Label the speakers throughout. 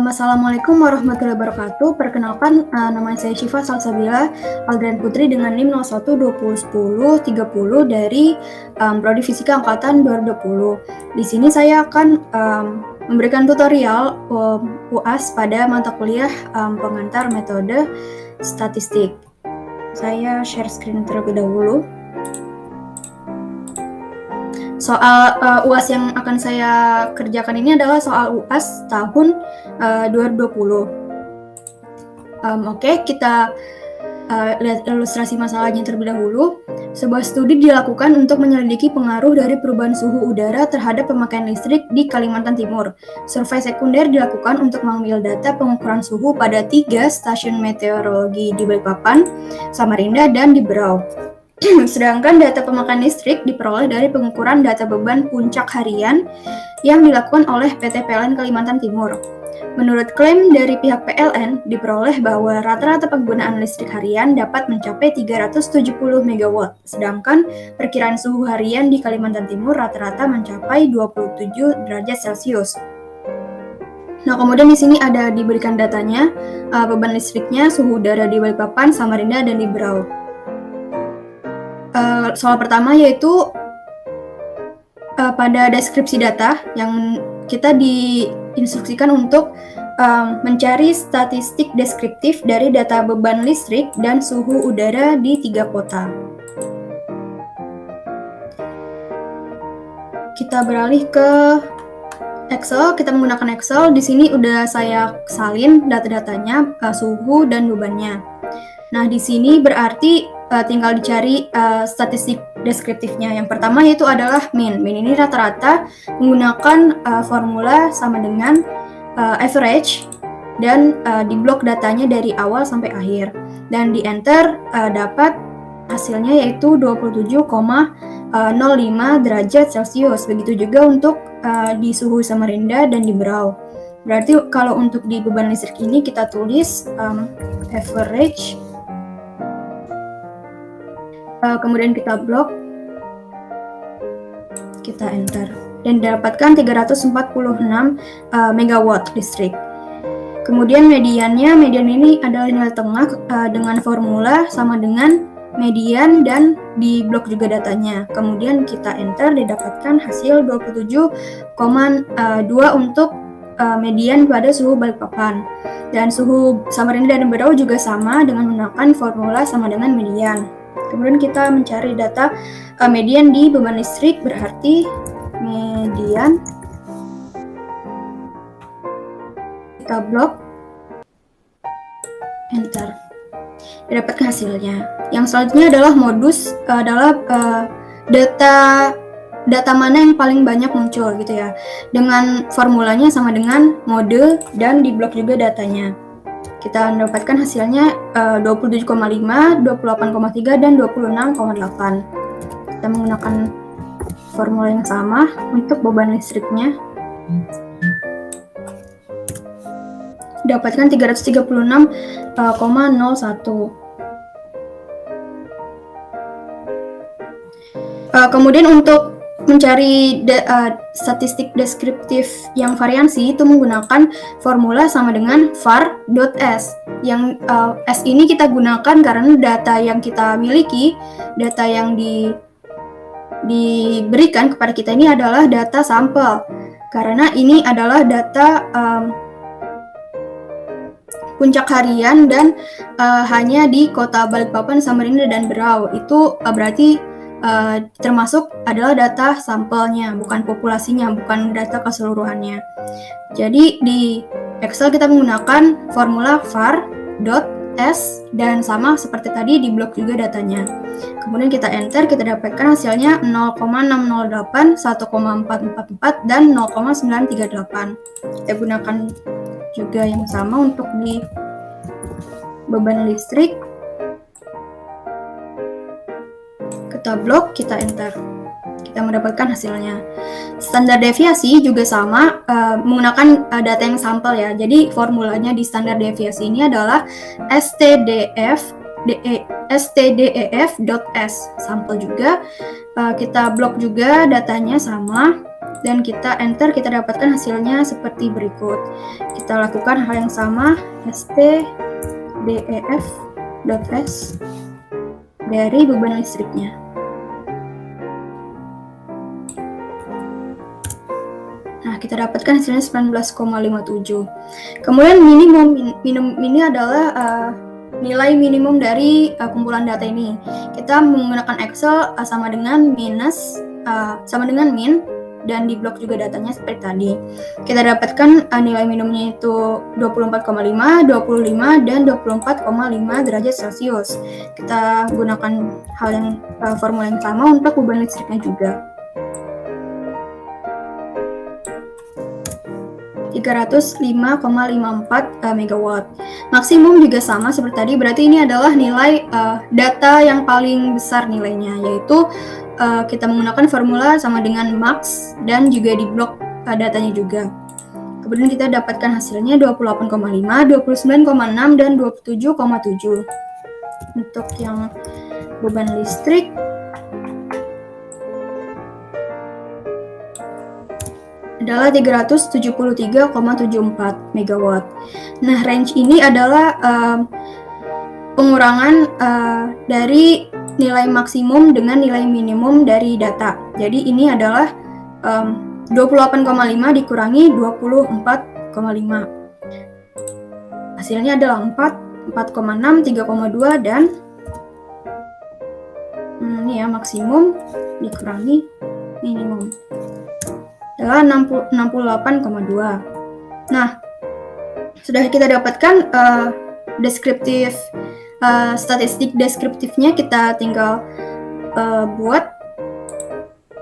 Speaker 1: Assalamualaikum warahmatullahi wabarakatuh. Perkenalkan, nama saya Syifa Salsabila Aldrian Putri dengan NIM 01201030 dari Prodi Fisika Angkatan 2020. Di sini saya akan memberikan tutorial UAS pada mata kuliah pengantar metode statistik. Saya share screen terlebih dahulu. Soal UAS yang akan saya kerjakan ini adalah soal UAS tahun 2020. Oke, kita lihat ilustrasi masalahnya terlebih dahulu. Sebuah studi dilakukan untuk menyelidiki pengaruh dari perubahan suhu udara terhadap pemakaian listrik di Kalimantan Timur. Survei sekunder dilakukan untuk mengambil data pengukuran suhu pada 3 stasiun meteorologi di Balikpapan, Samarinda, dan di Berau. Sedangkan data pemakaian listrik diperoleh dari pengukuran data beban puncak harian yang dilakukan oleh PT PLN Kalimantan Timur. Menurut klaim dari pihak PLN, diperoleh bahwa rata-rata penggunaan listrik harian dapat mencapai 370 MW, sedangkan perkiraan suhu harian di Kalimantan Timur rata-rata mencapai 27 derajat Celcius. Nah, kemudian di sini ada diberikan datanya, beban listriknya, suhu udara di Balikpapan, Samarinda, dan di Berau. Soal pertama yaitu pada deskripsi data yang kita diinstruksikan untuk mencari statistik deskriptif dari data beban listrik dan suhu udara di 3 kota. Kita beralih ke Excel, kita menggunakan Excel. Di sini udah saya salin data-datanya, suhu dan bebannya. Nah, di sini berarti tinggal dicari statistik deskriptifnya. Yang pertama yaitu adalah min. Min ini rata-rata menggunakan formula sama dengan average dan di blok datanya dari awal sampai akhir. Dan di enter dapat hasilnya yaitu 27,05 derajat Celcius. Begitu juga untuk di suhu Samarinda dan di Berau. Berarti kalau untuk di beban listrik ini kita tulis average, kemudian kita blok, kita enter, dan didapatkan 346 MW listrik. Kemudian median ini adalah nilai tengah dengan formula sama dengan median dan di blok juga datanya. Kemudian kita enter, didapatkan hasil 27,2 untuk median pada suhu Balikpapan. Dan suhu Samarinda dan Berau juga sama dengan menggunakan formula sama dengan median. Kemudian kita mencari data median di beban listrik, berarti median, kita blok, enter, didapatkan hasilnya. Yang selanjutnya adalah modus, adalah data mana yang paling banyak muncul gitu ya, dengan formulanya sama dengan mode dan di blok juga datanya. Kita mendapatkan hasilnya 27,5, 28,3, dan 26,8. Kita menggunakan formula yang sama untuk beban listriknya. Dapatkan 336,01. Kemudian untuk mencari statistik deskriptif yang variansi itu menggunakan formula sama dengan var.s. Yang S ini kita gunakan karena data yang kita miliki, data yang diberikan kepada kita ini adalah data sampel. Karena ini adalah data puncak harian dan hanya di kota Balikpapan, Samarinda, dan Berau. Itu berarti termasuk adalah data sampelnya, bukan populasinya, bukan data keseluruhannya. Jadi di Excel kita menggunakan formula var.s dan sama seperti tadi di blok juga datanya. Kemudian kita enter, kita dapatkan hasilnya 0,608, 1,444, dan 0,938. Kita gunakan juga yang sama untuk di beban listrik. Kita blok, kita enter, kita mendapatkan hasilnya. Standar deviasi juga sama, menggunakan data yang sampel ya. Jadi formulanya di standar deviasi ini adalah stdef.s, sampel juga. Kita blok juga datanya sama, dan kita enter, kita dapatkan hasilnya seperti berikut. Kita lakukan hal yang sama, stdef.s dari beban listriknya. Nah, kita dapatkan hasilnya 19,57. Kemudian minimum ini adalah nilai minimum dari kumpulan data ini. Kita menggunakan Excel sama dengan min, dan di blok juga datanya seperti tadi. Kita dapatkan nilai minimumnya itu 24,5, 25, dan 24,5 derajat Celcius. Kita gunakan formula yang sama untuk beban listriknya juga. 305,54 megawatt. Maksimum juga sama seperti tadi, berarti ini adalah nilai data yang paling besar nilainya, yaitu kita menggunakan formula sama dengan max dan juga di blok datanya juga. Kemudian kita dapatkan hasilnya 28,5, 29,6, dan 27,7. Untuk yang beban listrik adalah 373,74 megawatt. Nah, range ini adalah pengurangan dari nilai maksimum dengan nilai minimum dari data. Jadi ini adalah 28,5 dikurangi 24,5. Hasilnya adalah 4, 4,6, 3,2, dan ini ya, maksimum dikurangi minimum adalah 68,2. Nah, sudah kita dapatkan deskriptif statistik deskriptifnya, kita tinggal buat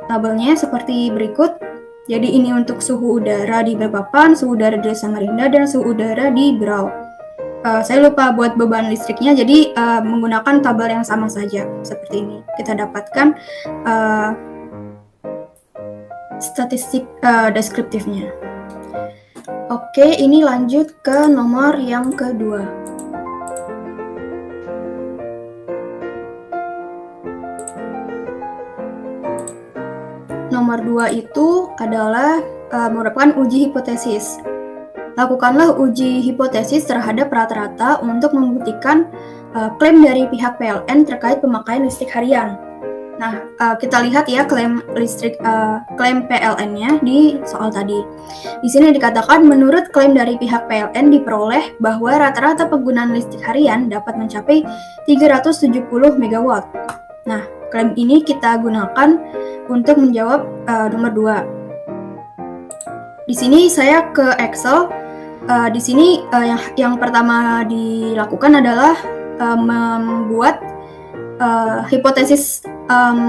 Speaker 1: tabelnya seperti berikut. Jadi ini untuk suhu udara di Balikpapan, suhu udara di Samarinda, dan suhu udara di Berau. Saya lupa buat beban listriknya, jadi menggunakan tabel yang sama saja seperti ini. Kita dapatkan statistik deskriptifnya. Oke, ini lanjut ke nomor yang kedua. Nomor 2 itu adalah merupakan uji hipotesis. Lakukanlah uji hipotesis terhadap rata-rata untuk membuktikan klaim dari pihak PLN terkait pemakaian listrik harian. Nah, kita lihat ya klaim PLN-nya di soal tadi. Di sini dikatakan menurut klaim dari pihak PLN diperoleh bahwa rata-rata penggunaan listrik harian dapat mencapai 370 megawatt. Nah, klaim ini kita gunakan untuk menjawab nomor 2. Di sini saya ke Excel. Di sini yang pertama dilakukan adalah membuat hipotesis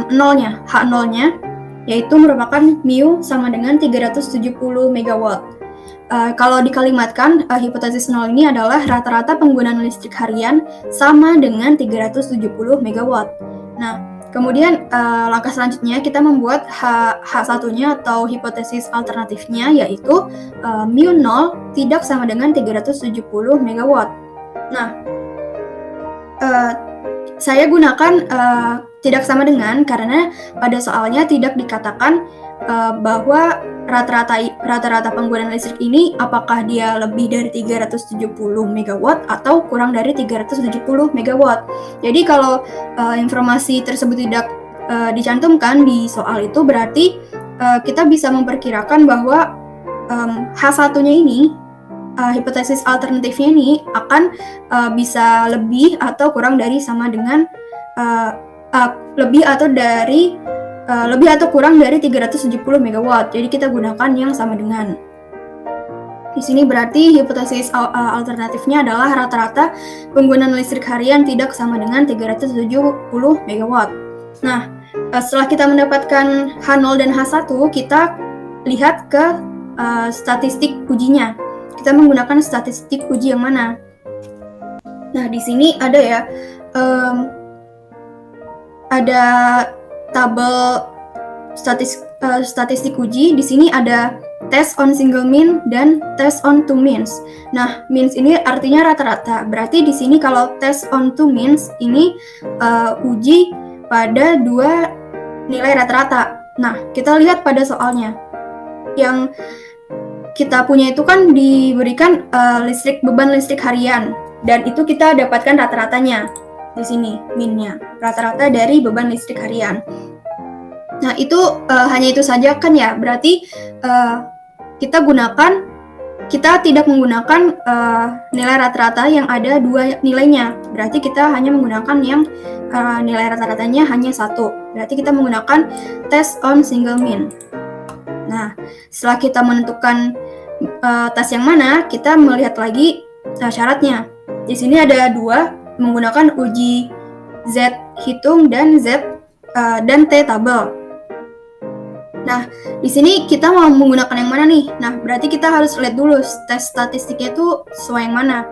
Speaker 1: nolnya, H0-nya, yaitu merupakan mu sama dengan 370 megawatt. Kalau dikalimatkan, hipotesis nol ini adalah rata-rata penggunaan listrik harian sama dengan 370 megawatt. Nah, kemudian langkah selanjutnya kita membuat H1-nya atau hipotesis alternatifnya, yaitu mu 0 tidak sama dengan 370 megawatt. Nah, saya gunakan tidak sama dengan karena pada soalnya tidak dikatakan bahwa rata-rata penggunaan listrik ini apakah dia lebih dari 370 megawatt atau kurang dari 370 megawatt. Jadi kalau informasi tersebut tidak dicantumkan di soal itu, berarti kita bisa memperkirakan bahwa H1-nya ini, hipotesis alternatifnya ini akan bisa lebih atau kurang dari sama dengan lebih atau kurang dari 370 megawatt. Jadi kita gunakan yang sama dengan. Di sini berarti hipotesis alternatifnya adalah rata-rata penggunaan listrik harian tidak sama dengan 370 megawatt. Nah, setelah kita mendapatkan H0 dan H1, kita lihat ke statistik ujinya. Kita menggunakan statistik uji yang mana? Nah, di sini ada ya, ada tabel statistik uji. Di sini ada test on single mean dan test on two means. Nah, means ini artinya rata-rata. Berarti di sini kalau test on two means ini uji pada dua nilai rata-rata. Nah, kita lihat pada soalnya. yang kita punya itu kan diberikan beban listrik harian, dan itu kita dapatkan rata-ratanya di sini, minnya, rata-rata dari beban listrik harian. Nah, itu hanya itu saja kan ya, berarti kita tidak menggunakan nilai rata-rata yang ada dua nilainya, berarti kita hanya menggunakan yang nilai rata-ratanya hanya satu, berarti kita menggunakan test on single mean. Nah, setelah kita menentukan tes yang mana, kita melihat lagi syaratnya. Di sini ada dua, menggunakan uji Z hitung dan T tabel. Nah, di sini kita mau menggunakan yang mana nih? Nah, berarti kita harus lihat dulu tes statistiknya itu sesuai yang mana.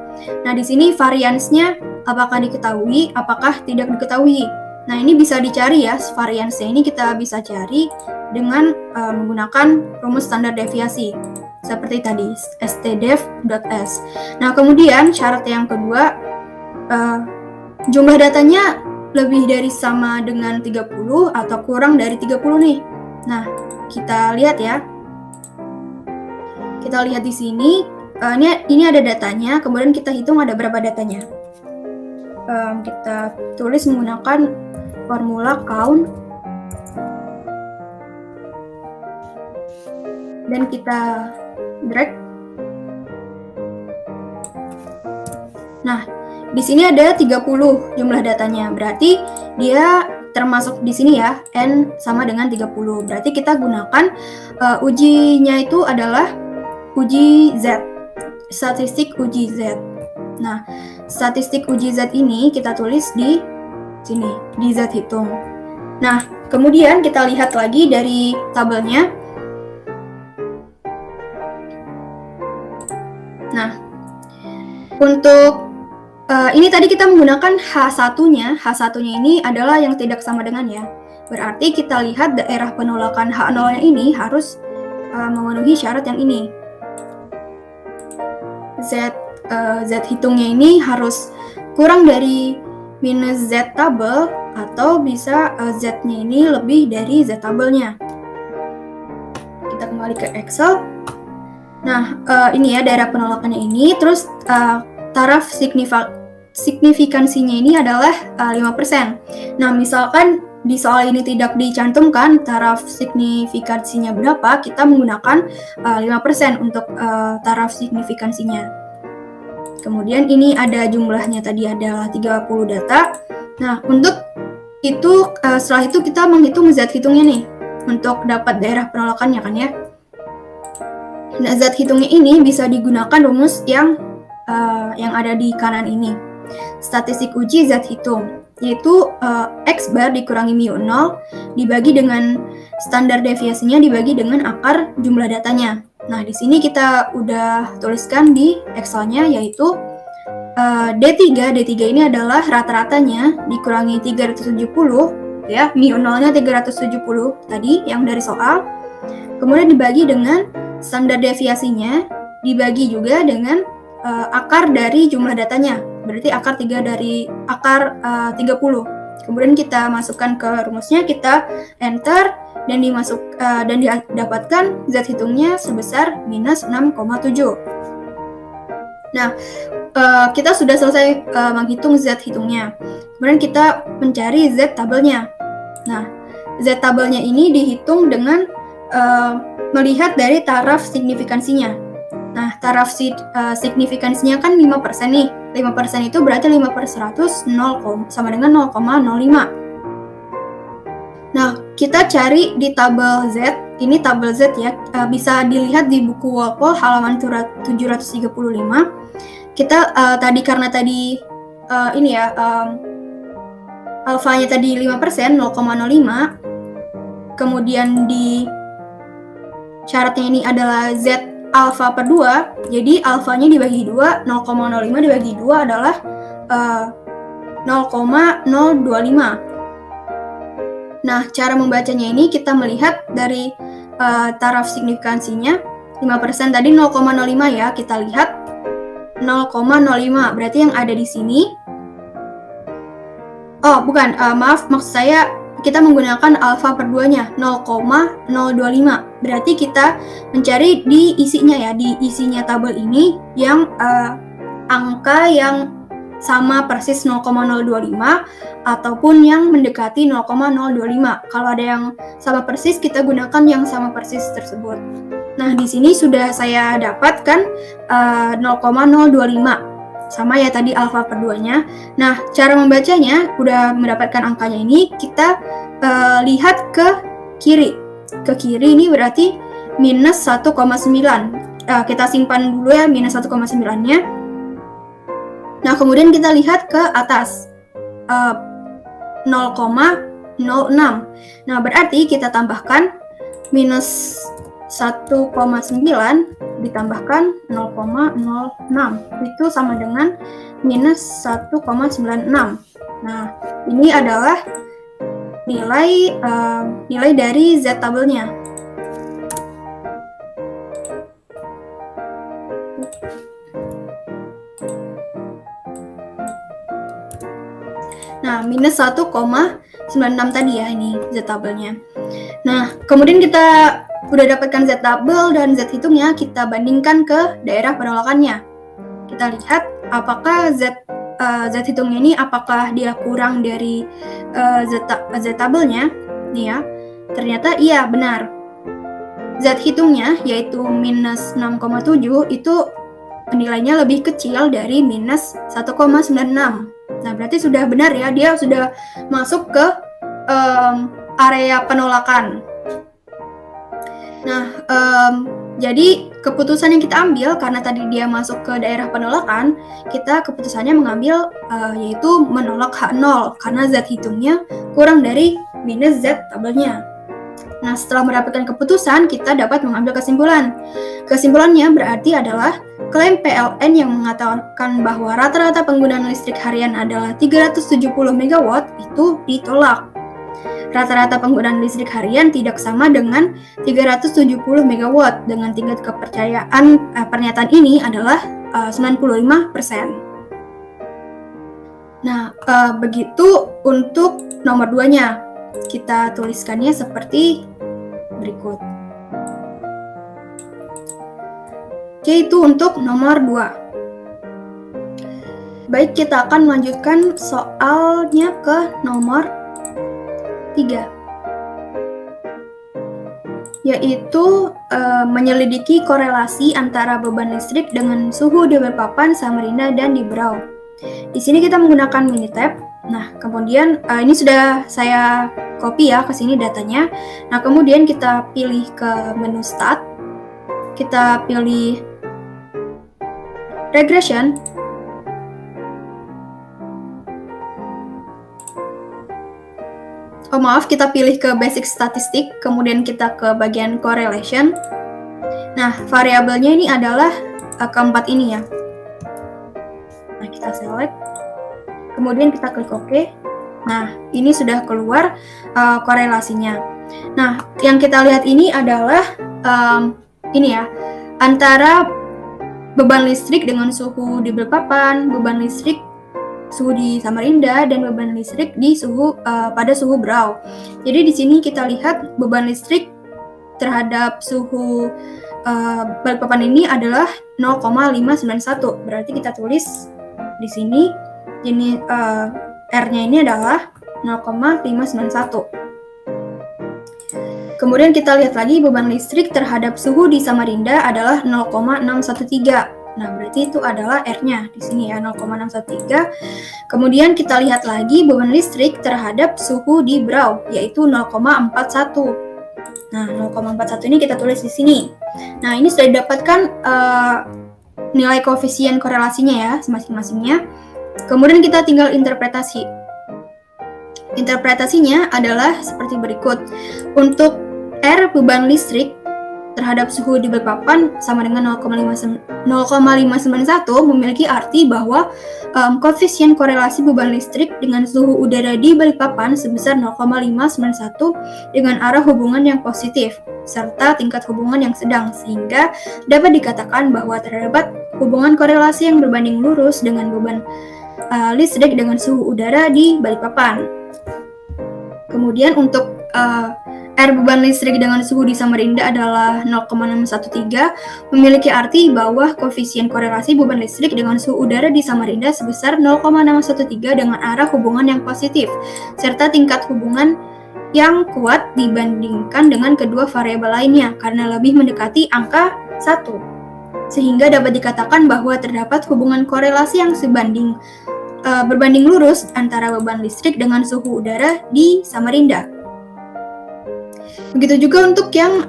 Speaker 1: Nah, di sini variansnya apakah diketahui, apakah tidak diketahui. Nah, ini bisa dicari ya, variansnya ini kita bisa cari dengan menggunakan rumus standar deviasi seperti tadi, stdev.s. Nah, kemudian syarat yang kedua, jumlah datanya lebih dari sama dengan 30 atau kurang dari 30 nih. Nah, kita lihat ya. Kita lihat di sini, ini ada datanya, kemudian kita hitung ada berapa datanya. Kita tulis menggunakan formula count, dan kita drag. Nah, di sini ada 30 jumlah datanya, berarti dia termasuk di sini ya, N sama dengan 30. Berarti kita gunakan ujinya itu adalah uji Z, statistik uji Z. Nah, statistik uji Z ini kita tulis di sini, di Z hitung. Nah, kemudian kita lihat lagi dari tabelnya. Nah, untuk ini tadi kita menggunakan H1-nya. H1-nya ini adalah yang tidak sama dengan ya. Berarti kita lihat daerah penolakan H0-nya ini harus memenuhi syarat yang ini. Z hitungnya ini harus kurang dari minus Z tabel, atau bisa Z-nya ini lebih dari Z tabelnya. Kita kembali ke Excel. Nah, ini ya daerah penolakannya ini. Terus taraf signifikansinya ini adalah 5%. Nah, misalkan di soal ini tidak dicantumkan taraf signifikansinya berapa, kita menggunakan 5% untuk taraf signifikansinya. Kemudian ini ada jumlahnya tadi adalah 30 data. Nah, untuk itu setelah itu kita menghitung Z hitungnya nih untuk dapat daerah penolakannya kan ya. Nah, Z hitungnya ini bisa digunakan rumus yang ada di kanan ini. Statistik uji Z hitung, yaitu X bar dikurangi mu 0 dibagi dengan standar deviasinya dibagi dengan akar jumlah datanya. Nah, di sini kita udah tuliskan di Excel-nya, yaitu D3 ini adalah rata-ratanya dikurangi 370 ya, mu 0-nya 370 tadi yang dari soal. Kemudian dibagi dengan standar deviasinya dibagi juga dengan akar dari jumlah datanya, berarti akar 3 dari akar 30. Kemudian kita masukkan ke rumusnya, kita enter, dan didapatkan Z hitungnya sebesar minus 6,7. Nah, kita sudah selesai menghitung Z hitungnya. Kemudian kita mencari Z tabelnya. Nah, Z tabelnya ini dihitung dengan melihat dari taraf signifikansinya. Nah, taraf signifikansinya kan 5% nih. 5% itu berarti 5 per 100 sama dengan 0,05. Nah, kita cari di tabel Z. Ini tabel Z ya. Bisa dilihat di buku Walpole halaman 735. Kita karena tadi ini ya, alfanya tadi 5%, 0,05. Kemudian di syaratnya ini adalah Z alfa per 2, jadi alfanya dibagi 2, 0,05 dibagi 2 adalah 0,025. Nah, cara membacanya ini kita melihat dari taraf signifikansinya 5% tadi 0,05 ya, kita lihat 0,05, berarti yang ada di sini, oh bukan, maaf, maksud saya kita menggunakan alfa per 2-nya 0,025. Berarti kita mencari di isinya ya, di isinya tabel ini yang angka yang sama persis 0,025 ataupun yang mendekati 0,025. Kalau ada yang sama persis, kita gunakan yang sama persis tersebut. Nah, di sini sudah saya dapatkan 0,025. Sama ya tadi alfa per 2-nya. Nah, cara membacanya, udah mendapatkan angkanya ini, kita lihat ke kiri. Ke kiri ini berarti minus 1,9. Kita simpan dulu ya minus 1,9-nya. Nah, kemudian kita lihat ke atas 0,06. Nah, berarti kita tambahkan minus 1,9 ditambahkan 0,06. Itu sama dengan minus 1,96. Nah, ini adalah nilai dari Z tabelnya. Nah, minus 1,96 tadi ya ini Z tabelnya. Nah, kemudian kita udah dapatkan Z tabel dan Z hitungnya, kita bandingkan ke daerah penolakannya. Kita lihat apakah Z hitungnya ini apakah dia kurang dari Z tabelnya. Nih ya, ternyata iya benar. Z hitungnya yaitu minus 6,7 itu nilainya lebih kecil dari minus 1,96. Nah, berarti sudah benar ya, dia sudah masuk ke area penolakan. Nah, jadi keputusan yang kita ambil, karena tadi dia masuk ke daerah penolakan, kita keputusannya mengambil yaitu menolak H0, karena Z hitungnya kurang dari minus Z tabelnya. Nah, setelah mendapatkan keputusan, kita dapat mengambil kesimpulan. Kesimpulannya berarti adalah klaim PLN yang mengatakan bahwa rata-rata penggunaan listrik harian adalah 370 MW itu ditolak. Rata-rata penggunaan listrik harian tidak sama dengan 370 MW dengan tingkat kepercayaan pernyataan ini adalah 95%. Nah, begitu untuk nomor 2-nya. Kita tuliskannya seperti berikut. Yaitu untuk nomor 2. Baik, kita akan melanjutkan soalnya ke nomor 3. Yaitu menyelidiki korelasi antara beban listrik dengan suhu di Balikpapan, Samarinda, dan di Berau. Di sini kita menggunakan Minitab. Nah, kemudian ini sudah saya copy ya ke sini datanya. Nah, kemudian kita pilih ke menu Start. Kita pilih Regression. Oh maaf, kita pilih ke Basic Statistik, kemudian kita ke bagian Correlation. Nah, variabelnya ini adalah keempat ini ya. Nah, kita select. Kemudian kita klik OK. Nah, ini sudah keluar korelasinya. Nah, yang kita lihat ini adalah ini ya, antara beban listrik dengan suhu di Balikpapan, beban listrik suhu di Samarinda, dan beban listrik di suhu pada suhu Berau. Jadi di sini kita lihat beban listrik terhadap suhu Balikpapan ini adalah 0,591. Berarti kita tulis di sini. Ini R-nya ini adalah 0,591. Kemudian kita lihat lagi beban listrik terhadap suhu di Samarinda adalah 0,613. Nah, berarti itu adalah R-nya di sini ya, 0,613. Kemudian kita lihat lagi beban listrik terhadap suhu di Berau yaitu 0,41. Nah, 0,41 ini kita tulis di sini. Nah, ini sudah didapatkan nilai koefisien korelasinya ya, masing-masingnya. Kemudian kita tinggal interpretasi. Interpretasinya adalah seperti berikut. Untuk R beban listrik terhadap suhu di Balikpapan sama dengan 0,591 memiliki arti bahwa koefisien korelasi beban listrik dengan suhu udara di Balikpapan sebesar 0,591 dengan arah hubungan yang positif serta tingkat hubungan yang sedang, sehingga dapat dikatakan bahwa terdapat hubungan korelasi yang berbanding lurus dengan beban listrik dengan suhu udara di Balikpapan. Kemudian untuk R beban listrik dengan suhu di Samarinda adalah 0,613, memiliki arti bahwa koefisien korelasi beban listrik dengan suhu udara di Samarinda sebesar 0,613 dengan arah hubungan yang positif, serta tingkat hubungan yang kuat dibandingkan dengan kedua variabel lainnya karena lebih mendekati angka 1. Sehingga dapat dikatakan bahwa terdapat hubungan korelasi yang berbanding lurus antara beban listrik dengan suhu udara di Samarinda. Begitu juga untuk yang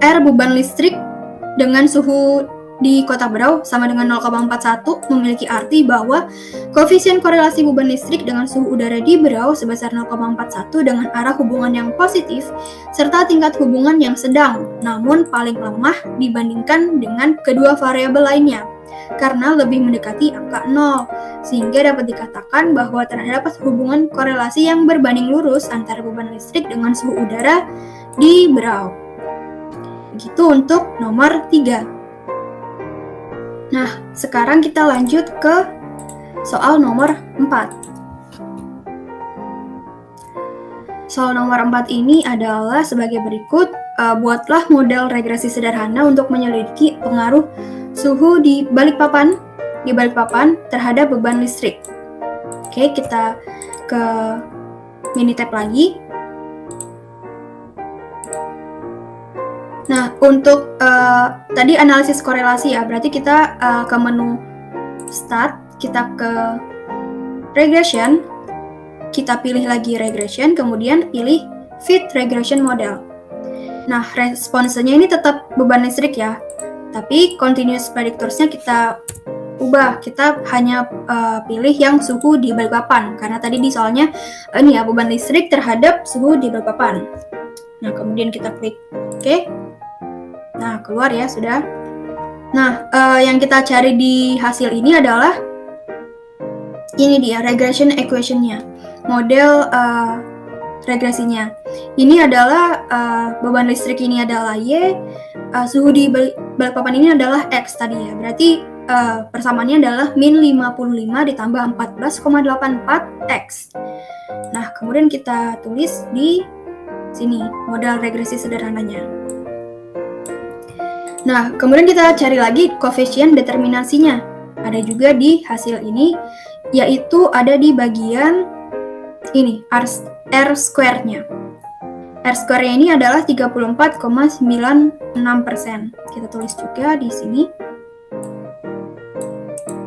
Speaker 1: R beban listrik dengan suhu di Kota Berau sama dengan 0,41 memiliki arti bahwa koefisien korelasi beban listrik dengan suhu udara di Berau sebesar 0,41 dengan arah hubungan yang positif serta tingkat hubungan yang sedang namun paling lemah dibandingkan dengan kedua variabel lainnya karena lebih mendekati angka 0 sehingga dapat dikatakan bahwa terdapat hubungan korelasi yang berbanding lurus antara beban listrik dengan suhu udara di Berau. Begitu untuk nomor 3. Nah, sekarang kita lanjut ke soal nomor 4. Soal nomor 4 ini adalah sebagai berikut. Buatlah model regresi sederhana untuk menyelidiki pengaruh suhu di Balikpapan terhadap beban listrik. Oke, kita ke Minitab lagi. Nah, untuk tadi analisis korelasi ya, berarti kita ke menu Start, kita ke Regression, kita pilih lagi Regression, kemudian pilih Fit Regression Model. Nah, responsenya ini tetap beban listrik ya, tapi Continuous Predictors-nya kita ubah, kita hanya pilih yang suhu di Balikpapan, karena tadi di soalnya ini ya, beban listrik terhadap suhu di Balikpapan. Nah, kemudian kita klik OK. Nah, keluar ya, sudah. Nah, yang kita cari di hasil ini adalah ini dia, regression equation-nya, model regresinya. Ini adalah beban listrik ini adalah Y, suhu di Balikpapan ini adalah X tadi ya. Berarti persamaannya adalah min 55 ditambah 14,84 X. Nah, kemudian kita tulis di sini model regresi sederhananya. Nah, kemudian kita cari lagi koefisien determinasinya. Ada juga di hasil ini, yaitu ada di bagian ini, R square-nya. R square-nya ini adalah 34,96%. Kita tulis juga di sini.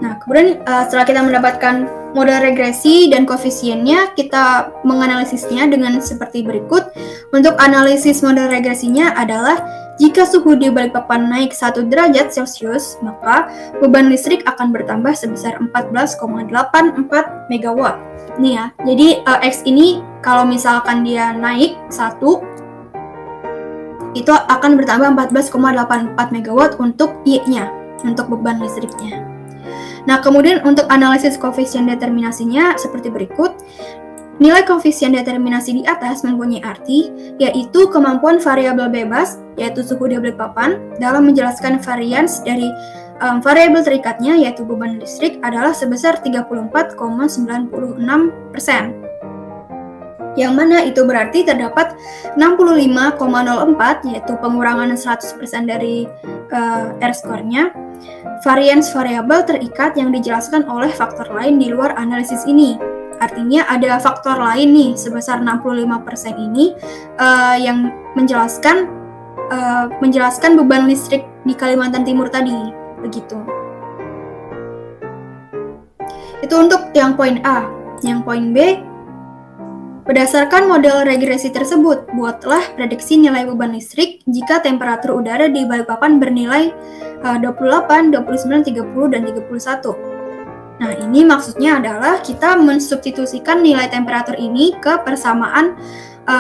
Speaker 1: Nah, kemudian setelah kita mendapatkan model regresi dan koefisiennya, kita menganalisisnya dengan seperti berikut. Untuk analisis model regresinya adalah jika suhu di Balikpapan naik 1 derajat Celcius, maka beban listrik akan bertambah sebesar 14,84 MW. Nih ya, jadi X ini kalau misalkan dia naik 1, itu akan bertambah 14,84 MW untuk Y-nya, untuk beban listriknya. Nah, kemudian untuk analisis koefisien determinasinya seperti berikut. Nilai koefisien determinasi di atas mempunyai arti, yaitu kemampuan variabel bebas, yaitu suhu di Balikpapan, dalam menjelaskan varians dari variabel terikatnya, yaitu beban listrik, adalah sebesar 34,96%. Yang mana itu berarti terdapat 65,04, yaitu pengurangan 100% dari R-score-nya, varians variabel terikat yang dijelaskan oleh faktor lain di luar analisis ini. Artinya ada faktor lain nih sebesar 65% ini yang menjelaskan beban listrik di Kalimantan Timur tadi, begitu. Itu untuk yang poin A. Yang poin B, berdasarkan model regresi tersebut, buatlah prediksi nilai beban listrik jika temperatur udara di Balikpapan bernilai 28, 29, 30, dan 31. Nah, ini maksudnya adalah kita mensubstitusikan nilai temperatur ini ke persamaan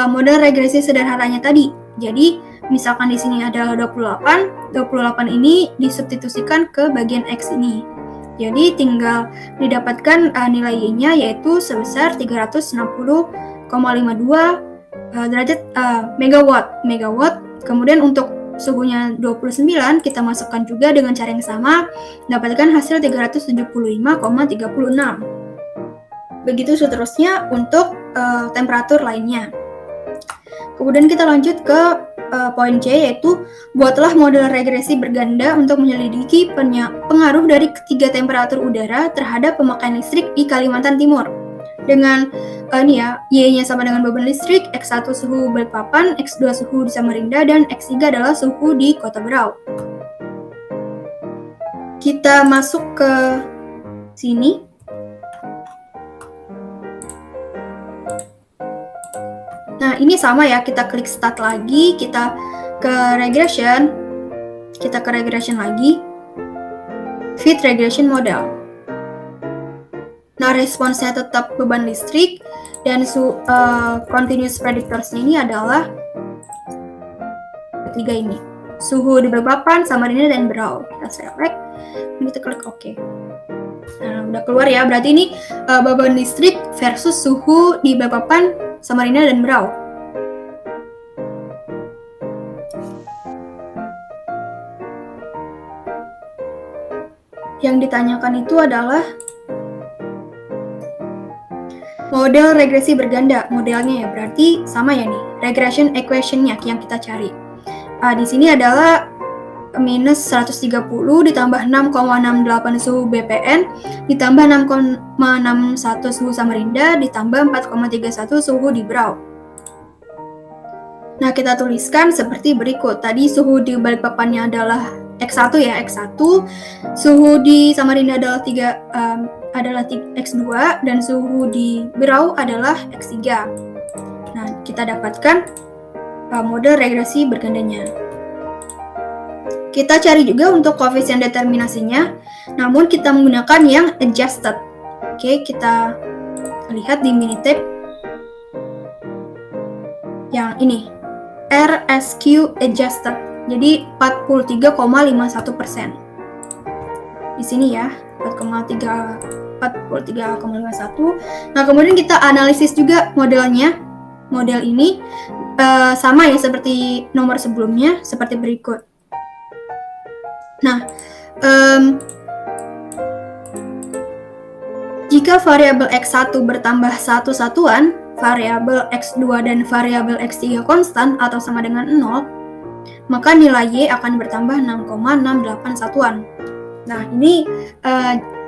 Speaker 1: model regresi sederhananya tadi. Jadi, misalkan di sini adalah 28 ini disubstitusikan ke bagian X ini. Jadi, tinggal didapatkan nilai Y-nya yaitu sebesar 360,52 derajat megawatt. Kemudian untuk suhunya 29, kita masukkan juga dengan cara yang sama, dapatkan hasil 375,36. Begitu seterusnya untuk temperatur lainnya. Kemudian kita lanjut ke poin C, yaitu buatlah model regresi berganda untuk menyelidiki pengaruh dari ketiga temperatur udara terhadap pemakaian listrik di Kalimantan Timur. Dengan Y-nya sama dengan beban listrik, X1 suhu Balikpapan, X2 suhu di Samarinda, dan X3 adalah suhu di Kota Berau. Kita masuk ke sini. Nah, ini sama ya, kita klik start lagi, kita ke regression lagi, fit regression model. Nah, responsnya tetap beban listrik, dan continuous predictors ini adalah ketiga ini, suhu di Balikpapan, Samarinda, dan Berau. Kita select, dan kita klik OK. Nah, udah keluar ya, berarti ini beban listrik versus suhu di Balikpapan, Samarinda, dan Berau. Yang ditanyakan itu adalah model regresi berganda, modelnya ya, berarti sama ya nih, regression equation-nya yang kita cari. Di sini adalah minus 130 ditambah 6,68 suhu BPN, ditambah 6,61 suhu Samarinda, ditambah 4,31 suhu di Berau. Nah, kita tuliskan seperti berikut. Tadi suhu di Balikpapannya adalah X1 ya, X1. Suhu di Samarinda adalah X2, dan suhu di Berau adalah X3. Nah, kita dapatkan model regresi bergandanya. Kita cari juga untuk koefisien determinasinya, namun kita menggunakan yang adjusted. Oke, kita lihat di Minitab yang ini, RSQ adjusted, jadi 43,51%. Di sini ya, 43,51. Nah, kemudian kita analisis juga modelnya. Model ini sama ya seperti nomor sebelumnya, seperti berikut. Nah, jika variabel X1 bertambah 1 satuan, variabel X2 dan variabel X3 konstan atau sama dengan 0, maka nilai Y akan bertambah 6,68 satuan. Nah, ini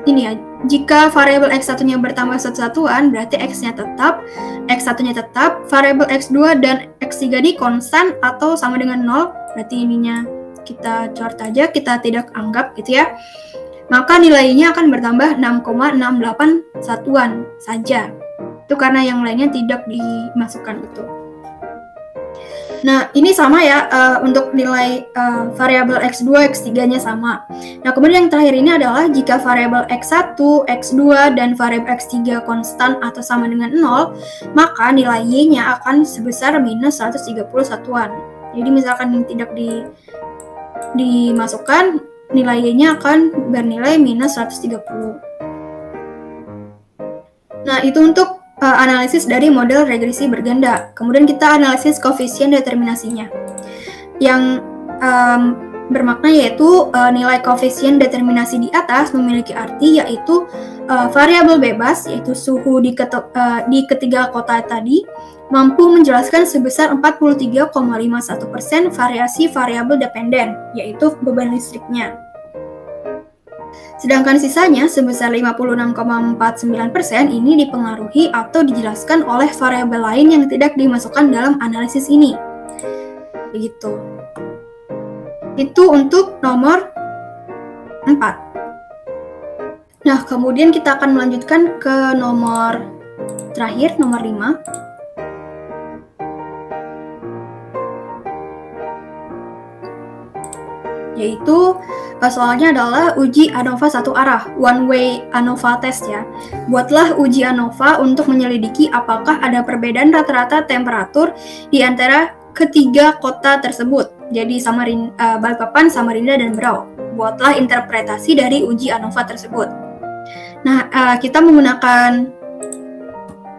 Speaker 1: ya, jika variabel X1-nya bertambah 1 satuan, berarti X-nya tetap, X1-nya tetap, variabel X2 dan X3 ini konstan atau sama dengan 0, berarti ininya kita coret aja, kita tidak anggap gitu ya. Maka nilainya akan bertambah 6,68 satuan saja. Itu karena yang lainnya tidak dimasukkan itu. Nah, ini sama ya, untuk nilai variabel X2, X3-nya sama. Nah, kemudian yang terakhir ini adalah jika variabel X1, X2, dan variabel X3 konstan atau sama dengan 0, maka nilai Y-nya akan sebesar minus 130 satuan. Jadi misalkan yang tidak dimasukkan, nilai Y-nya akan bernilai minus 130. Nah, itu untuk analisis dari model regresi berganda. Kemudian kita analisis koefisien determinasinya. Yang bermakna yaitu nilai koefisien determinasi di atas memiliki arti yaitu variabel bebas, yaitu suhu di ketiga kota tadi, mampu menjelaskan sebesar 43,51% variasi variabel dependen, yaitu beban listriknya. Sedangkan sisanya sebesar 56,49% ini dipengaruhi atau dijelaskan oleh variabel lain yang tidak dimasukkan dalam analisis ini. Begitu. Itu untuk nomor 4. Nah, kemudian kita akan melanjutkan ke nomor terakhir, nomor 5. Yaitu soalnya adalah uji ANOVA satu arah, one way ANOVA test ya. Buatlah uji ANOVA untuk menyelidiki apakah ada perbedaan rata-rata temperatur di antara ketiga kota tersebut. Jadi Balikpapan, Samarinda, dan Berau. Buatlah interpretasi dari uji ANOVA tersebut. Nah, kita menggunakan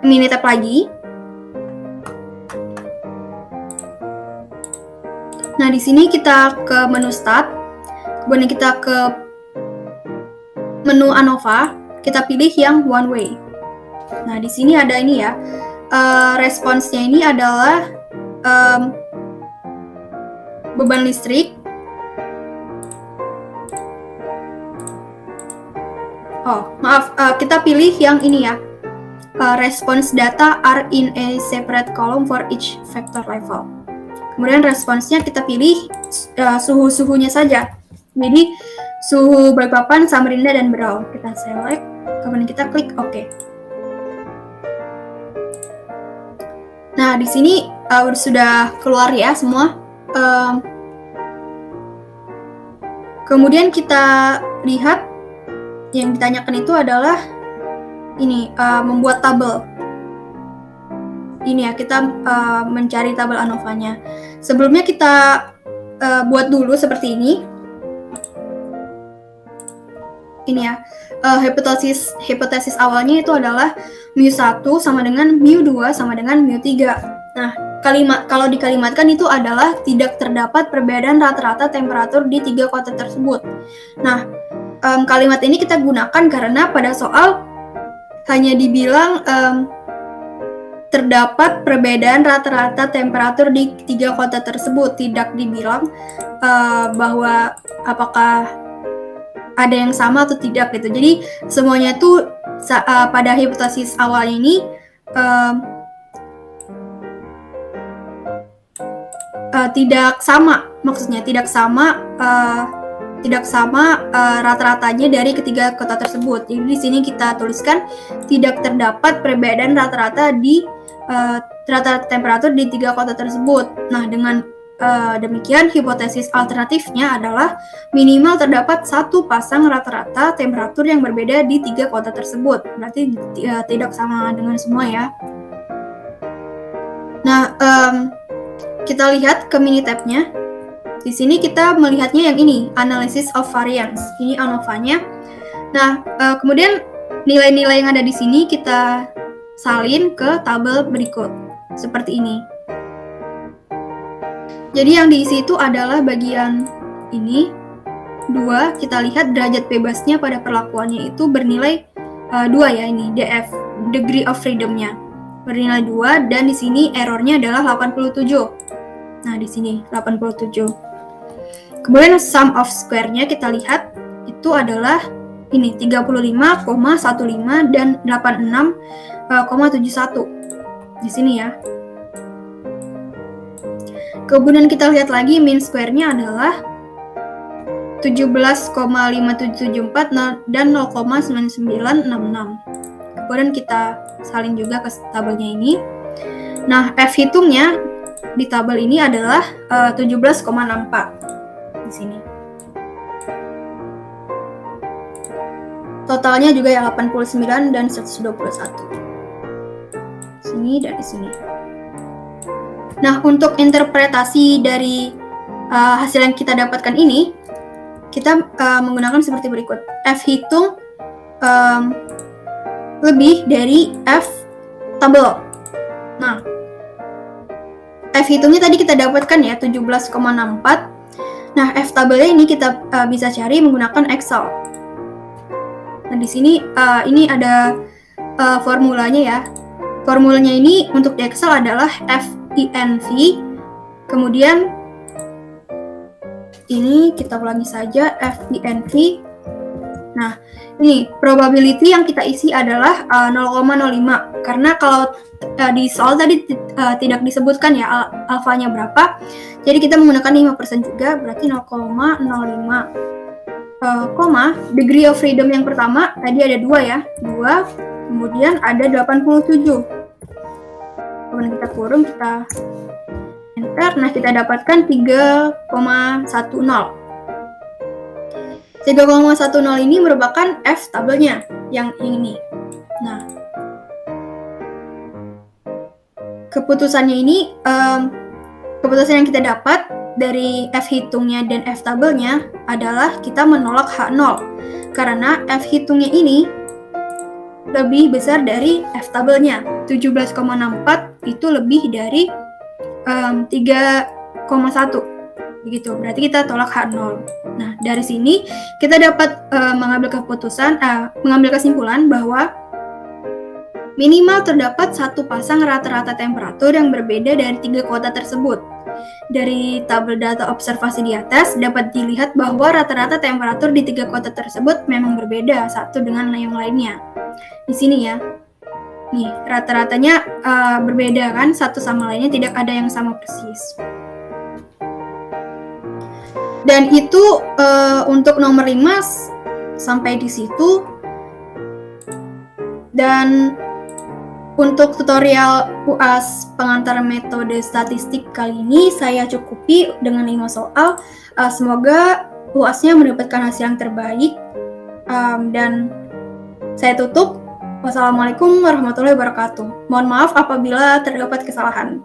Speaker 1: Minitab lagi. Nah, di sini kita ke menu Start, kemudian kita ke menu ANOVA, kita pilih yang One Way. Nah, di sini ada ini ya, responsnya ini adalah beban listrik. Kita pilih yang ini ya. Response data are in a separate column for each vector level. Kemudian responsnya kita pilih suhu-suhunya saja. Jadi suhu Balikpapan, Samarinda, dan Berau. Kita select, kemudian kita klik OK. Nah, di sini sudah keluar ya semua. Kemudian kita lihat yang ditanyakan itu adalah ini, membuat tabel. Ini ya, kita mencari tabel ANOVA-nya. Sebelumnya kita buat dulu seperti ini. Ini ya, hipotesis awalnya itu adalah mu1 sama dengan mu2 sama dengan mu3. Nah, kalau dikalimatkan itu adalah tidak terdapat perbedaan rata-rata temperatur di 3 kota tersebut. Nah, kalimat ini kita gunakan karena pada soal hanya dibilang terdapat perbedaan rata-rata temperatur di 3 kota tersebut, tidak dibilang bahwa apakah ada yang sama atau tidak gitu. Jadi semuanya itu pada hipotesis awal ini tidak sama, maksudnya tidak sama rata-ratanya dari ketiga kota tersebut. Jadi di sini kita tuliskan tidak terdapat perbedaan rata-rata di rata-rata temperatur di 3 kota tersebut. Nah, dengan demikian hipotesis alternatifnya adalah minimal terdapat satu pasang rata-rata temperatur yang berbeda di 3 kota tersebut. Berarti tidak sama dengan semua ya. Nah, kita lihat ke Minitab-nya. Di sini kita melihatnya yang ini, analysis of variance. Ini ANOVA-nya. Nah, kemudian nilai-nilai yang ada di sini kita salin ke tabel berikut. Seperti ini. Jadi yang diisi itu adalah bagian ini. 2, kita lihat derajat bebasnya pada perlakuannya itu bernilai 2 ya ini, DF, degree of freedom-nya. Bernilai 2 dan di sini errornya adalah 87. Nah, di sini 87. Kemudian sum of square-nya kita lihat itu adalah ini 35,15 dan 86,71 di sini ya. Kemudian kita lihat lagi mean square-nya adalah 17,5774 dan 0,9966. Kemudian kita salin juga ke tabelnya ini. Nah, F hitungnya di tabel ini adalah 17,64 di sini. Totalnya juga ya 89 dan 121. Sini dan di sini. Nah, untuk interpretasi dari hasil yang kita dapatkan ini, kita menggunakan seperti berikut. F hitung lebih dari F tabel. Nah, F hitungnya tadi kita dapatkan ya 17,64. Nah, F tabelnya ini kita bisa cari menggunakan Excel. Nah, di sini ini ada formulanya ya. Formulanya ini untuk di Excel adalah FINV. Kemudian ini kita ulangi saja FINV. Nah, ini probability yang kita isi adalah 0,05. Karena kalau di soal tadi tidak disebutkan ya alfanya berapa. Jadi kita menggunakan 5% juga, berarti 0,05. Degree of freedom yang pertama, tadi ada 2 ya. 2, kemudian ada 87. Kemudian kita kurung, kita enter. Nah, kita dapatkan 3,10. 3,10 ini merupakan F tabelnya yang ini. Nah, keputusannya ini, keputusan yang kita dapat dari F hitungnya dan F tabelnya adalah kita menolak H0 karena F hitungnya ini lebih besar dari F tabelnya. 17,64 itu lebih dari 3,1 begitu. Berarti kita tolak H0. Nah, dari sini kita dapat mengambil kesimpulan bahwa Minimal terdapat satu pasang rata-rata temperatur yang berbeda dari 3 kota tersebut. Dari tabel data observasi di atas dapat dilihat bahwa rata-rata temperatur di 3 kota tersebut memang berbeda satu dengan yang lainnya. Di sini ya. Nih, rata-ratanya berbeda kan, satu sama lainnya tidak ada yang sama persis. Dan itu untuk nomor 5 sampai di situ. Dan untuk tutorial UAS pengantar metode statistik kali ini saya cukupi dengan 5 soal. Semoga UASnya mendapatkan hasil yang terbaik. Dan saya tutup. Wassalamualaikum warahmatullahi wabarakatuh. Mohon maaf apabila terdapat kesalahan.